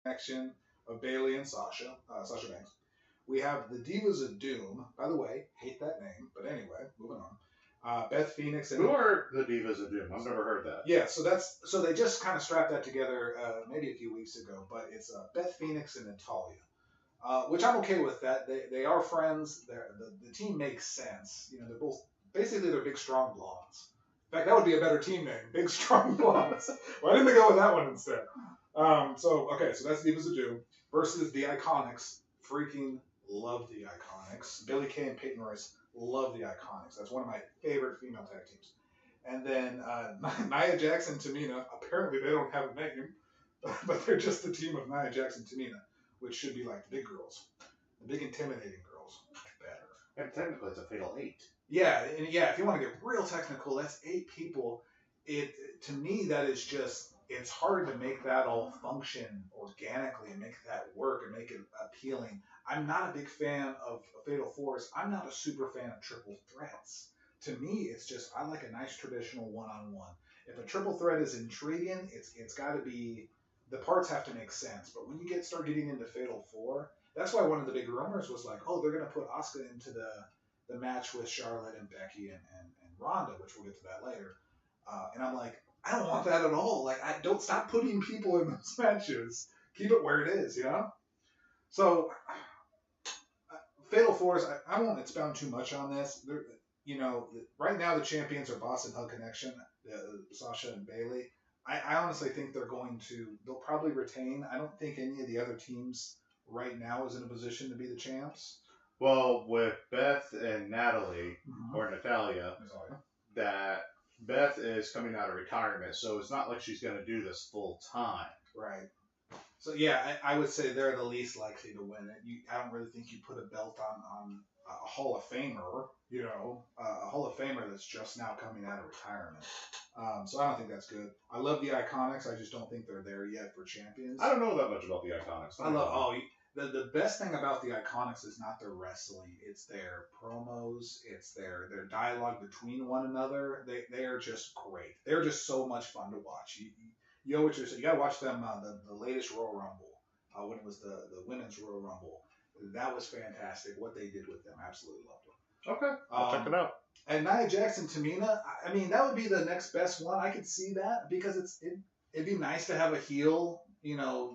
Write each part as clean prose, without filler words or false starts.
connection of Bailey and Sasha Banks. We have the Divas of Doom. By the way, hate that name, but anyway, moving on. Beth Phoenix and Who are the Divas of Doom? I've never heard that. yeah, so they just kind of strapped that together maybe a few weeks ago, but it's Beth Phoenix and Natalia, which I'm okay with that. They are friends. The team makes sense. You know, they're both basically they're big strong blondes. In fact, that would be a better team name, Big Strong Blondes. Why didn't they go with that one instead? So that's Divas of Doom versus the Iconics. Freaking love the Iconics. Billie Kay and Peyton Royce love the Iconics. That's one of my favorite female tag teams. And then Nia Jax and Tamina. Apparently they don't have a name, but they're just the team of Nia Jax and Tamina, which should be like the big girls, the big intimidating girls. Better. And technically it's a fatal 8. Yeah, and yeah, if you want to get real technical, that's 8 people. To me, that is just, it's hard to make that all function organically and make that work and make it appealing. I'm not a big fan of Fatal 4s. I'm not a super fan of triple threats. To me, it's just, I like a nice traditional one-on-one. If a triple threat is intriguing, it's got to be, the parts have to make sense. But when you start getting into Fatal 4, that's why one of the big rumors was like, oh, they're going to put Asuka into the match with Charlotte and Becky and Ronda, which we'll get to that later. And I'm like, I don't want that at all. Like, I don't stop putting people in those matches. Keep it where it is, you know? So, Fatal 4s, I won't expound too much on this. Right now the champions are Boston Hug Connection, Sasha and Bailey. I honestly think they'll probably retain. I don't think any of the other teams right now is in a position to be the champs. Well, with Beth and Natalie, or Natalia, that Beth is coming out of retirement, so it's not like she's going to do this full time. Right. So, yeah, I would say they're the least likely to win it. I don't really think you put a belt on a Hall of Famer, a Hall of Famer that's just now coming out of retirement. So I don't think that's good. I love the Iconics. I just don't think they're there yet for champions. I don't know that much about the Iconics. The best thing about the Iconics is not their wrestling. It's their promos. It's their dialogue between one another. They are just great. They're just so much fun to watch. You know what you're saying. You gotta watch them. The latest Royal Rumble, when it was the women's Royal Rumble. That was fantastic. What they did with them, absolutely loved it. Okay, I'll check it out. And Nia Jax and Tamina, I mean, that would be the next best one. I could see that because it'd be nice to have a heel,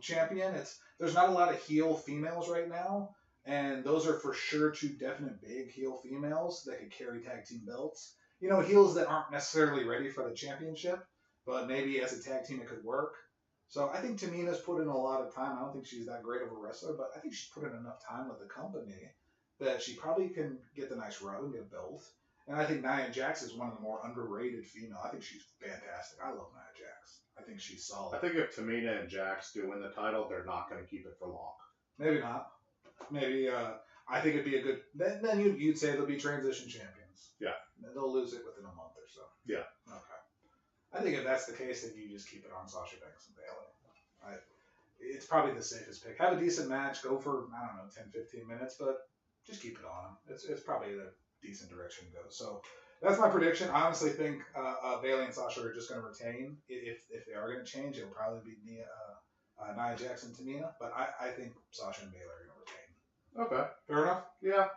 champion. There's not a lot of heel females right now, and those are for sure 2 definite big heel females that could carry tag team belts. Heels that aren't necessarily ready for the championship, but maybe as a tag team it could work. So I think Tamina's put in a lot of time. I don't think she's that great of a wrestler, but I think she's put in enough time with the company that she probably can get the nice rub and get a belt. And I think Nia Jax is one of the more underrated female. I think she's fantastic. I love Nia Jax. I think she's solid. I think if Tamina and Jax do win the title, they're not going to keep it for long. Maybe not. Maybe, I think it'd be a good... Then you'd say they'll be transition champions. Yeah. They'll lose it within a month or so. Yeah. Okay. I think if that's the case, then you just keep it on Sasha Banks and Bailey. It's probably the safest pick. Have a decent match. Go for, 10, 15 minutes, but just keep it on. It's probably a decent direction to go. So that's my prediction. I honestly think Bailey and Sasha are just going to retain. If they are going to change, it'll probably be Nia Jax and Tamina. But I think Sasha and Bailey are going to retain. Okay. Fair enough? Yeah.